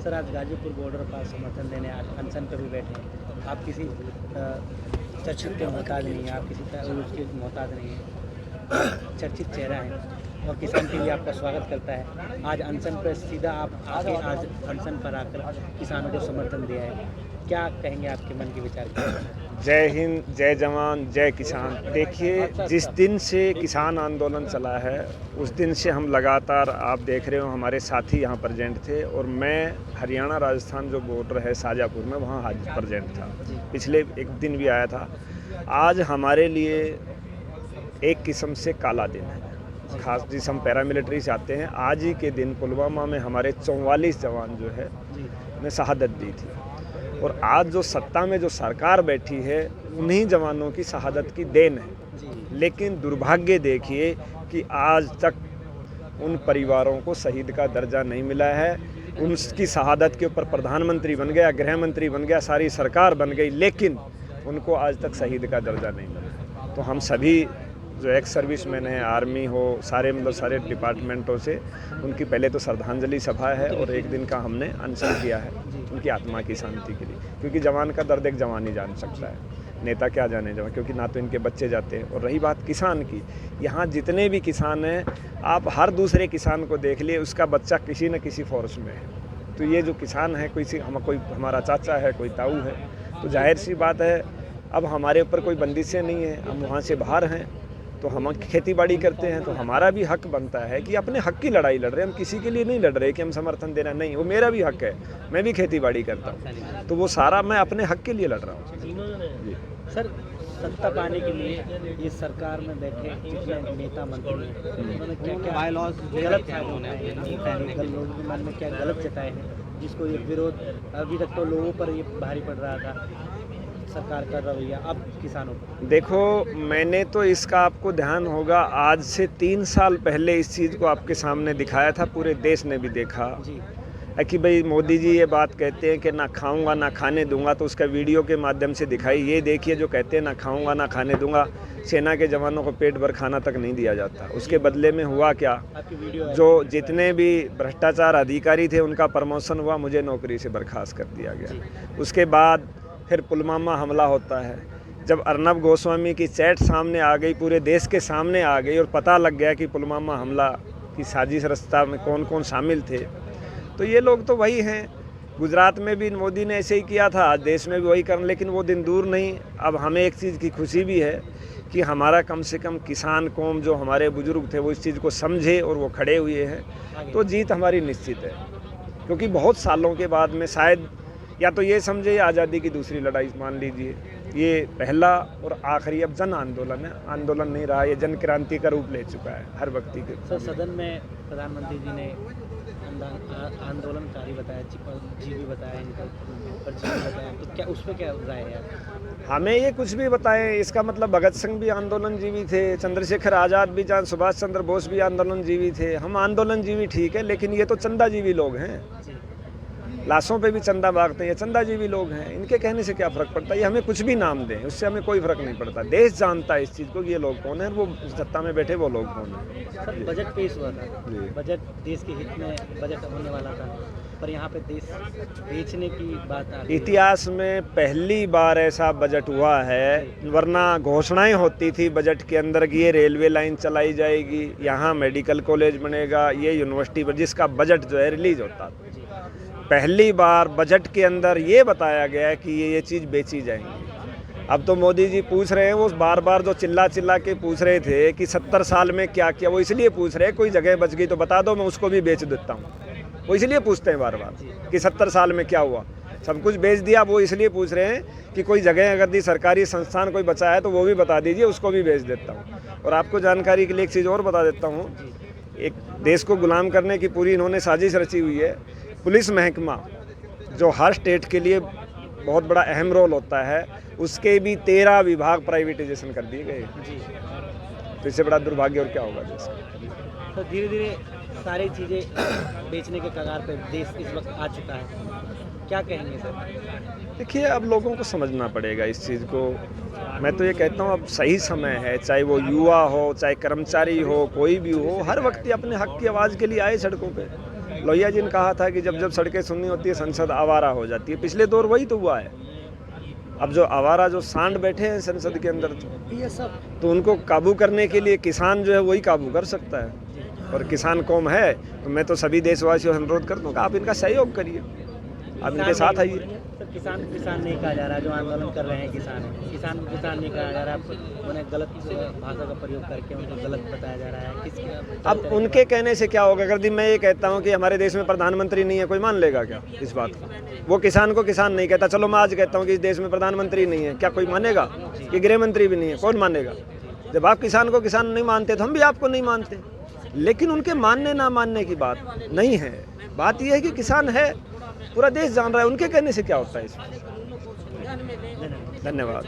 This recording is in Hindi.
सर आज गाजीपुर बॉर्डर पर समर्थन देने आज अनशन पर भी बैठे हैं। आप किसी चर्चित के मोहताज नहीं हैं, आप किसी उसके मोहताज नहीं हैं, चर्चित चेहरा है और किसान टीवी आपका स्वागत करता है। आज अनशन पर सीधा आप आके आज अनशन पर आकर किसानों को समर्थन दिया है, क्या कहेंगे आपके मन के विचार क्या? जय हिंद, जय जवान, जय किसान। देखिए, जिस दिन से किसान आंदोलन चला है उस दिन से हम लगातार, आप देख रहे हो हमारे साथी यहाँ प्रेजेंट थे और मैं हरियाणा राजस्थान जो बॉर्डर है शाजापुर में, वहाँ हाजिर प्रेजेंट था। पिछले एक दिन भी आया था। आज हमारे लिए एक किस्म से काला दिन है, खास जिस हम पैरामिलिट्री से आते हैं। आज ही के दिन पुलवामा में हमारे 44 जवान जो है ने शहादत दी थी और आज जो सत्ता में जो सरकार बैठी है उन्हीं जवानों की शहादत की देन है। लेकिन दुर्भाग्य देखिए कि आज तक उन परिवारों को शहीद का दर्जा नहीं मिला है। उनकी शहादत के ऊपर प्रधानमंत्री बन गया, गृह मंत्री बन गया, सारी सरकार बन गई, लेकिन उनको आज तक शहीद का दर्जा नहीं मिला। तो हम सभी जो एक्स सर्विसमैन हैं, आर्मी हो, सारे मतलब सारे डिपार्टमेंटों से उनकी पहले तो श्रद्धांजलि सभा है और एक दिन का हमने अनशन किया है उनकी आत्मा की शांति के लिए, क्योंकि जवान का दर्द एक जवान ही जान सकता है, नेता क्या जाने जवान, क्योंकि ना तो इनके बच्चे जाते हैं। और रही बात किसान की, यहाँ जितने भी किसान हैं, आप हर दूसरे किसान को देख लिए, उसका बच्चा किसी न किसी फोर्स में है। तो ये जो किसान है, कोई हमारा चाचा है, कोई ताऊ है, तो जाहिर सी बात है अब हमारे ऊपर कोई बंदिशें नहीं है, हम वहाँ से बाहर हैं, तो हम खेती बाड़ी करते हैं, तो हमारा भी हक बनता है कि अपने हक की लड़ाई लड़ रहे हैं। हम किसी के लिए नहीं लड़ रहे कि हम समर्थन देना, नहीं, वो मेरा भी हक है, मैं भी खेती बाड़ी करता हूँ, तो वो सारा मैं अपने हक के लिए लड़ रहा हूँ। जी सर, सत्ता पाने के लिए ये सरकार में बैठे जितने नेता मंत्री हैं उन्होंने क्या क्या बाय लॉज गलत लोगों के मन में क्या गलत जताए हैं, जिसको ये विरोध अभी तक तो लोगों पर ये भारी पड़ रहा था सरकार का रवैया, अब किसानों को देखो, मैंने तो इसका आपको ध्यान होगा आज से 3 साल पहले इस चीज़ को आपके सामने दिखाया था, पूरे देश ने भी देखा कि भाई मोदी जी ये बात कहते हैं कि ना खाऊंगा ना खाने दूंगा, तो उसका वीडियो के माध्यम से दिखाई, ये देखिए जो कहते हैं ना खाऊंगा ना खाने दूंगा, सेना के जवानों को पेट भर खाना तक नहीं दिया जाता। उसके बदले में हुआ क्या, जो जितने भी भ्रष्टाचार अधिकारी थे उनका प्रमोशन हुआ, मुझे नौकरी से बर्खास्त कर दिया गया। उसके बाद फिर पुलवामा हमला होता है, जब अर्नब गोस्वामी की चैट सामने आ गई, पूरे देश के सामने आ गई और पता लग गया कि पुलवामा हमला की साजिश रस्ता में कौन कौन शामिल थे, तो ये लोग तो वही हैं। गुजरात में भी मोदी ने ऐसे ही किया था, आज देश में भी वही करना, लेकिन वो दिन दूर नहीं। अब हमें एक चीज़ की खुशी भी है कि हमारा कम से कम किसान कौम जो हमारे बुजुर्ग थे वो इस चीज़ को समझे और वो खड़े हुए हैं, तो जीत हमारी निश्चित है। क्योंकि बहुत सालों के बाद में शायद, या तो ये समझे आज़ादी की दूसरी लड़ाई मान लीजिए, ये पहला और आखिरी अब जन आंदोलन है, आंदोलन नहीं रहा, ये जन क्रांति का रूप ले चुका है हर व्यक्ति के। सर, सदन में प्रधानमंत्री जी ने आंदोलनकारी बताया, जी भी बताया, पर जी भी बताया, तो क्या उस पर क्या राय है? हमें ये कुछ भी बताएं, इसका मतलब भगत सिंह भी आंदोलन जीवी थे, चंद्रशेखर आज़ाद भी, सुभाष चंद्र बोस भी आंदोलन जीवी थे। हम आंदोलन जीवी ठीक है, लेकिन ये तो चंदा जीवी लोग हैं, लाशों पे भी चंदा मांगते हैं, चंदा जीवी लोग हैं, इनके कहने से क्या फ़र्क पड़ता है? ये हमें कुछ भी नाम दें, उससे हमें कोई फ़र्क नहीं पड़ता। देश जानता है इस चीज़ को कि ये लोग कौन है, वो सत्ता में बैठे वो लोग कौन हैं। सर, बजट पेश हुआ था, बजट देश के हित में बजट होने वाला था, पर यहाँ पे देश बेचने की बात आ रही है। इतिहास में पहली बार ऐसा बजट हुआ है, वरना घोषणाएं होती थी बजट के अंदर कि ये रेलवे लाइन चलाई जाएगी, यहाँ मेडिकल कॉलेज बनेगा, ये यूनिवर्सिटी पर, जिसका बजट जो है रिलीज होता था। पहली बार बजट के अंदर ये बताया गया है कि ये चीज़ बेची जाएंगी। अब तो मोदी जी पूछ रहे हैं, वो बार बार जो चिल्ला चिल्ला के पूछ रहे थे कि 70 साल में क्या किया, वो इसलिए पूछ रहे हैं कोई जगह बच गई तो बता दो, मैं उसको भी बेच देता हूँ। वो इसलिए पूछते हैं बार बार कि 70 साल में क्या हुआ, सब कुछ बेच दिया। वो इसलिए पूछ रहे हैं कि कोई जगह अगर दी सरकारी संस्थान कोई बचा है तो वो भी बता दीजिए, उसको भी बेच देता हूँ। और आपको जानकारी के लिए एक चीज़ और बता देता हूँ, एक देश को गुलाम करने की पूरी इन्होंने साजिश रची हुई है। पुलिस महकमा जो हर स्टेट के लिए बहुत बड़ा अहम रोल होता है, उसके भी 13 विभाग प्राइवेटाइजेशन कर दिए गए। तो इससे बड़ा दुर्भाग्य और क्या होगा देश का। तो धीरे धीरे सारी चीज़ें बेचने के कगार पर देश इस वक्त आ चुका है, क्या कहेंगे सर? देखिए, अब लोगों को समझना पड़ेगा इस चीज़ को। मैं तो ये कहता हूँ अब सही समय है, चाहे वो युवा हो, चाहे कर्मचारी हो, कोई भी हो, हर व्यक्ति अपने हक की आवाज़ के लिए आए सड़कों पे। लोहिया जी ने कहा था कि जब जब सड़कें सुननी होती है संसद आवारा हो जाती है। पिछले दौर वही तो हुआ है। अब जो आवारा जो सांड बैठे हैं संसद के अंदर ये सब तो उनको काबू करने के लिए किसान जो है वही काबू कर सकता है। और किसान कौम है तो मैं तो सभी देशवासियों से अनुरोध करता हूँ कि आप इनका सहयोग करिए, आप इनके साथ आइए। तो किसान नहीं कहा जा रहा है, जो आंदोलन कर रहे हैं किसान नहीं कहा जा रहा है, उन्हें गलत भाषा का प्रयोग करके उनको गलत बताया जा रहा है। किस अब उनके कहने से क्या होगा? अगर मैं ये कहता हूँ कि हमारे देश में प्रधानमंत्री नहीं है, कोई मान लेगा क्या इस बात को? वो किसान को किसान नहीं कहता, चलो मैं आज कहता हूँ कि इस देश में प्रधानमंत्री नहीं है, क्या कोई मानेगा? कि गृह मंत्री भी नहीं है, कौन मानेगा? जब आप किसान को किसान नहीं मानते तो हम भी आपको नहीं मानते। लेकिन उनके मानने ना मानने की बात नहीं है, बात यह है कि किसान है, पूरा देश जान रहा है, उनके कहने से क्या होता है इसमें। धन्यवाद।